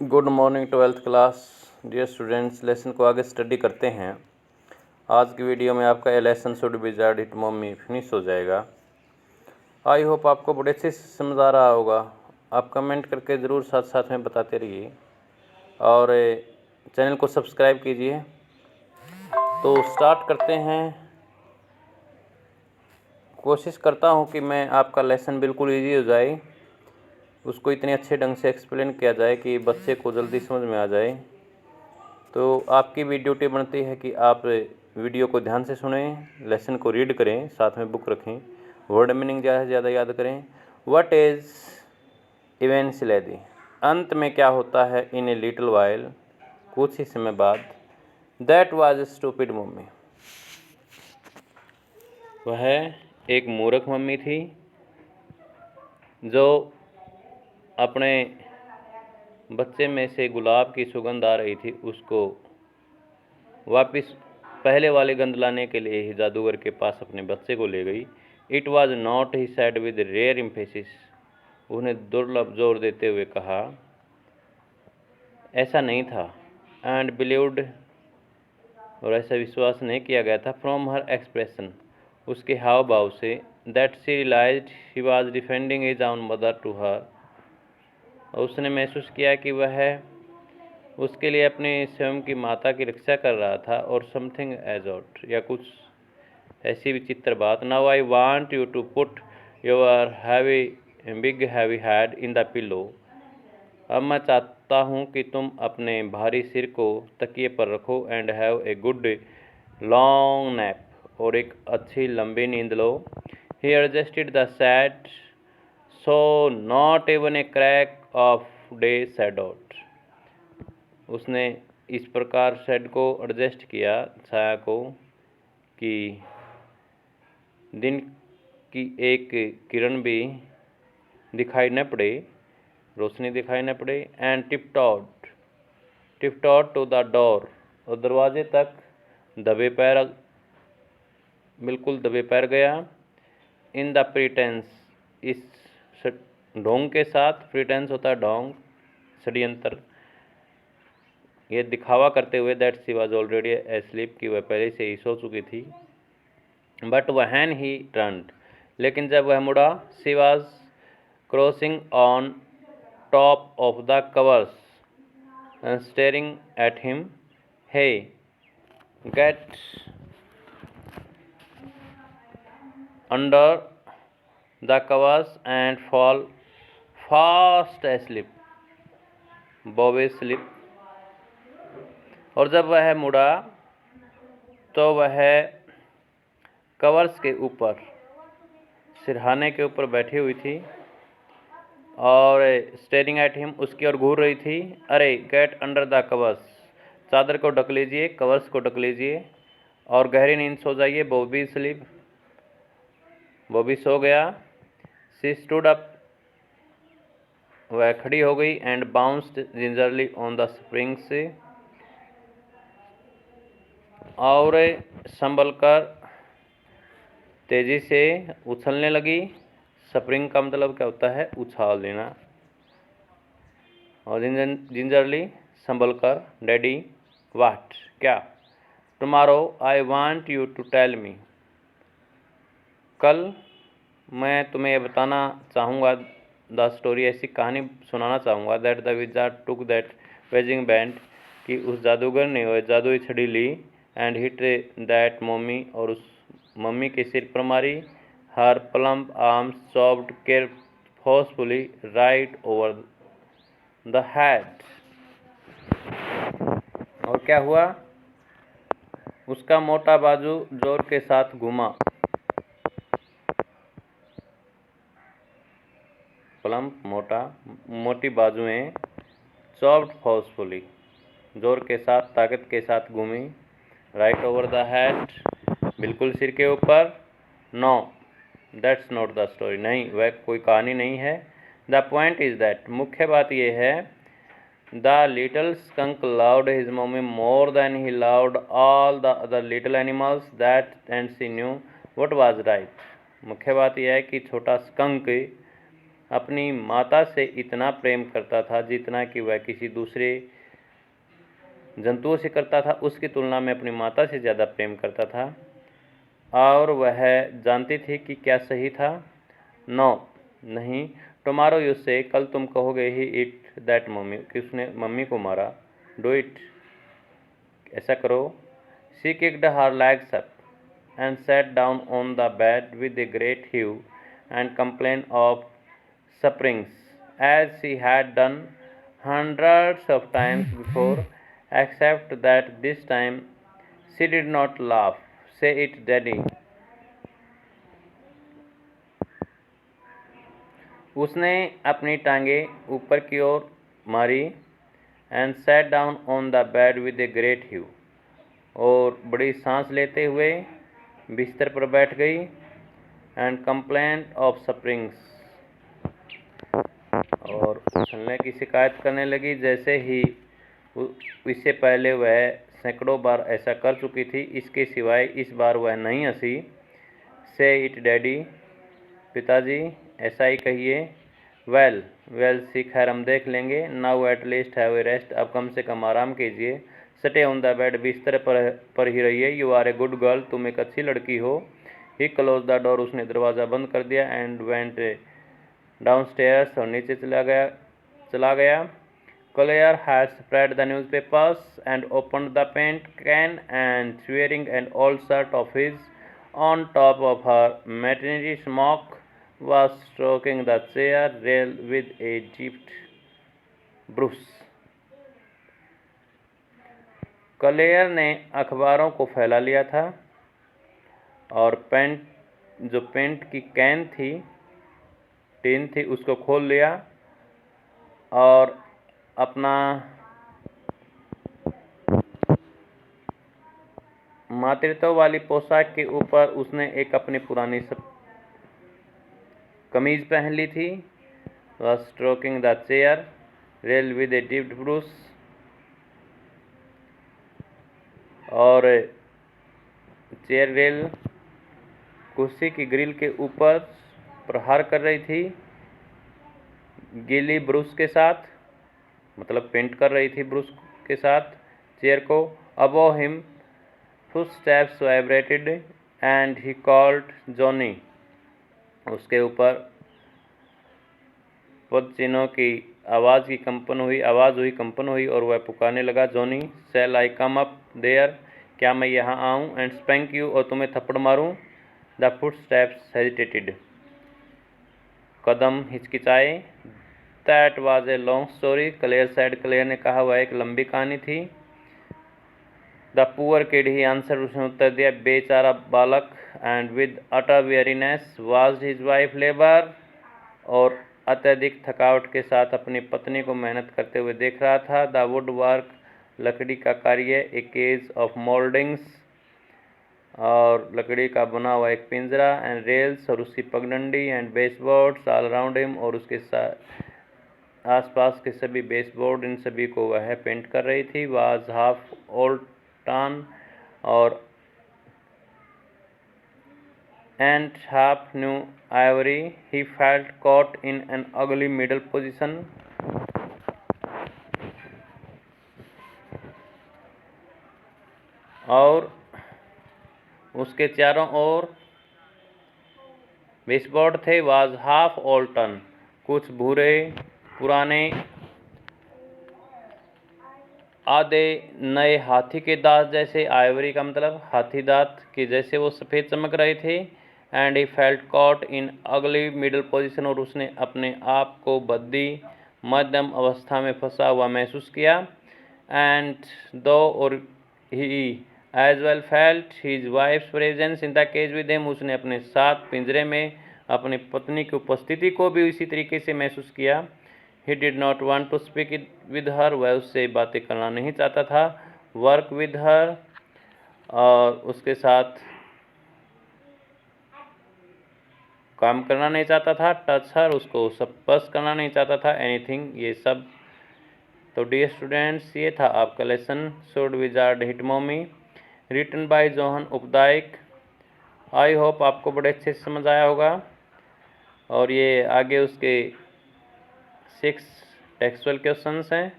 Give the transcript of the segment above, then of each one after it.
Good morning twelfth class dear students. Lesson को आगे study करते हैं। आज की वीडियो में आपका ए lesson should be Z it mummy finish हो जाएगा। आई होप आपको बड़े अच्छे से समझ आ रहा होगा। आप कमेंट करके ज़रूर साथ साथ में बताते रहिए और चैनल को सब्सक्राइब कीजिए। तो स्टार्ट करते हैं। कोशिश करता हूँ कि मैं आपका लेसन बिल्कुल ईजी हो जाए, उसको इतने अच्छे ढंग से एक्सप्लेन किया जाए कि बच्चे को जल्दी समझ में आ जाए। तो आपकी भी ड्यूटी बनती है कि आप वीडियो को ध्यान से सुनें, लेसन को रीड करें, साथ में बुक रखें, वर्ड मीनिंग ज़्यादा से ज़्यादा याद करें। व्हाट इज़ इवेंचुअली, अंत में क्या होता है। इन ए लिटिल वाइल, कुछ ही समय बाद। That was A stupid mummy, वह एक मूर्ख मम्मी थी जो अपने बच्चे में से गुलाब की सुगंध आ रही थी उसको वापस पहले वाली गंध लाने के लिए ही जादूगर के पास अपने बच्चे को ले गई। It was not, he said with rare emphasis, उन्हें दुर्लभ जोर देते हुए कहा, ऐसा नहीं था। एंड बिलीव्ड, और ऐसा विश्वास नहीं किया गया था, फ्रॉम हर एक्सप्रेशन, उसके हाव भाव से, that she realized he was defending his own mother to her, और उसने महसूस किया कि वह उसके लिए अपनी स्वयं की माता की रक्षा कर रहा था। और समथिंग एज आउट, या कुछ ऐसी विचित्र बात। Now I want you to put your big heavy head in the pillow, अब मैं चाहता हूँ कि तुम अपने भारी सिर को तकिए पर रखो। And have a good long nap, और एक अच्छी लंबी नींद लो। He adjusted the set so not even a crack of day said out, उसने इस प्रकार शेड को एडजस्ट किया, छाया को, कि दिन की एक किरण भी दिखाई न पड़े, रोशनी दिखाई न पड़े। एंड टिपटॉट टू द डोर, और दरवाजे तक बिल्कुल दबे पैर गया। इन द प्रीटेंस, इस ढोंग के साथ, प्रीटेंस होता है ढोंग, षड्यंत्र, ये दिखावा करते हुए, that she was already asleep, कि वह पहले से ही सो चुकी थी। बट व्हेन ही टर्न्ड, लेकिन जब वह मुड़ा, she was crossing on top of the covers and staring at him. Hey, get under the covers and fall fast asleep, Bobby slip. और जब वह मुड़ा तो वह कवर्स के ऊपर, सिरहाने के ऊपर बैठी हुई थी, और स्टेरिंग एट हिम, उसकी ओर घूर रही थी। अरे, गेट अंडर द कवर्स, चादर को ढक लीजिए, कवर्स को ढक लीजिए, और गहरी नींद सो जाइए, बॉबी स्लीप, बॉबी सो गया। शी स्टूड अप, वह खड़ी हो गई। And bounced gingerly on the spring से, और संभल कर तेजी से उछलने लगी। स्प्रिंग का मतलब क्या होता है, उछाल लेना। और जिंजरली, संभल कर। डैडी, वाट, क्या। Tomorrow I want you to tell me, कल मैं तुम्हें बताना चाहूँगा, द स्टोरी, ऐसी कहानी सुनाना चाहूँगा, that the wizard took that wedging band, कि उस जादूगर ने वह जादुई छड़ी ली। एंड हिट दैट मम्मी, और उस मम्मी के सिर पर मारी। Her plump arms chopped care forcefully right over the head, और क्या हुआ, उसका मोटा बाजू जोर के साथ घुमा। प्लम्प, मोटा, मोटी बाजुएं, चॉप्ड फोर्सफुली, जोर के साथ, ताकत के साथ घूमी। राइट ओवर द हेड, बिल्कुल सिर के ऊपर। No, that's not the story, नहीं, वह कोई कहानी नहीं है। द पॉइंट इज दैट, मुख्य बात यह है, the little skunk loved his mummy more than he loved all the other little animals, that and she knew what was right. मुख्य बात यह है कि छोटा स्कंक अपनी माता से इतना प्रेम करता था जितना कि वह किसी दूसरे जंतुओं से करता था, उसकी तुलना में अपनी माता से ज़्यादा प्रेम करता था। और वह जानती थी कि क्या सही था। नो, नहीं। टुमारो यू से, कल तुम कहोगे ही इट दैट मम्मी, कि उसने मम्मी को मारा। डू इट, ऐसा करो। She kicked her legs up and sat down on the bed with a great hew and complained of sufferings, as she had done hundreds of times before, except that this time she did not laugh. Say it, Daddy. उसने अपनी टांगें ऊपर की ओर मारी and sat down on the bed with a great hew, और बड़ी सांस लेते हुए बिस्तर पर बैठ गई। एंड कंप्लेंट ऑफ सफरिंग्स, और छलने की शिकायत करने लगी, जैसे ही इससे पहले वह सैकड़ों बार ऐसा कर चुकी थी। इसके सिवाय इस बार वह नहीं हंसी। से इट डैडी, पिताजी ऐसा ही कहिए। वेल वेल सी, खैर हम देख लेंगे। Now at least have a rest, अब कम से कम आराम कीजिए। सटे ऑन द बेड, बिस्तर पर ही रहिए। You are a good girl, तुम एक अच्छी लड़की हो। ही क्लोज द डोर, उसने दरवाज़ा बंद कर दिया। एंड वेंट डाउन स्टेयर्स, और नीचे चला गया। Collier had spread the newspapers and opened the paint can, and wearing an old shirt of his on top of her maternity smock, was stroking the chair rail with a deep brush. Clear ने अखबारों को फैला लिया था और paint की can थी, tin थी, उसको खोल लिया और अपना मातृत्व वाली पोशाक के ऊपर उसने एक अपनी पुरानी कमीज पहन ली थी। Was stroking the chair rail with a deep Bruce, और चेयर रेल कुर्सी की ग्रिल के ऊपर प्रहार कर रही थी गीली ब्रूस के साथ, मतलब पेंट कर रही थी ब्रूस के साथ चेयर को। Above him footsteps vibrated and he called Johnny, उसके ऊपर पदचिन्हों की आवाज़ हुई कंपन हुई और वह पुकारने लगा, Johnny, shall I come up there, क्या मैं यहाँ आऊँ, एंड स्पैंक यू, और तुम्हें थप्पड़ मारूँ। द फुटस्टेप्स हेजिटेटेड, कदम हिचकिचाए। That was a long story, Claire said, Claire ने कहा वह एक लंबी कहानी थी। The poor kid, he answered, उसने उत्तर दिया, बेचारा बालक। And with utter weariness was his wife labour, और अत्यधिक थकावट के साथ अपनी पत्नी को मेहनत करते हुए देख रहा था। द वुड वर्क, लकड़ी का कार्य। ए केज ऑफ मोल्डिंग्स, और लकड़ी का बना हुआ एक पिंजरा। एंड रेल्स, और उसकी पगडंडी। एंड बेसबोर्ड्स ऑल अराउंड हिम, और उसके आसपास के सभी बेसबोर्ड, इन सभी को वह पेंट कर रही थी। वाज हाफ ओल्ड टन, और and half new Ivory. He felt caught in an अगली मिडल पोजिशन, और उसके चारों ओर बेसबोर्ड थे। वाज हाफ ओल्ड टन, कुछ भूरे पुराने आधे नए हाथी के दांत जैसे, आइवरी का मतलब हाथी दांत के जैसे वो सफ़ेद चमक रहे थे। And he felt caught in अगली मिडल पोजीशन, और उसने अपने आप को बद्दी मध्यम अवस्था में फंसा हुआ महसूस किया। एंड दो, और he as well felt his wife's presence in the cage with him, उसने अपने साथ पिंजरे में अपनी पत्नी की उपस्थिति को भी इसी तरीके से महसूस किया। He did not want to speak with her, वह उससे बातें करना नहीं चाहता था। वर्क with her, और उसके साथ काम करना नहीं चाहता था। टच हर, उसको स्पर्श करना नहीं चाहता था। एनीथिंग, ये सब। तो डियर स्टूडेंट्स, ये था आपका lesson should wizard hit mommy, written by John Updike. I hope आपको बड़े अच्छे से समझ आया होगा, और ये आगे उसके 6 टेक्सचुअल क्वेश्चंस हैं,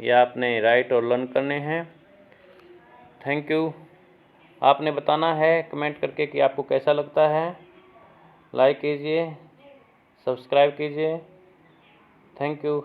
ये आपने राइट और लर्न करने हैं। Thank you. आपने बताना है कमेंट करके कि आपको कैसा लगता है। लाइक कीजिए, सब्सक्राइब कीजिए। Thank you.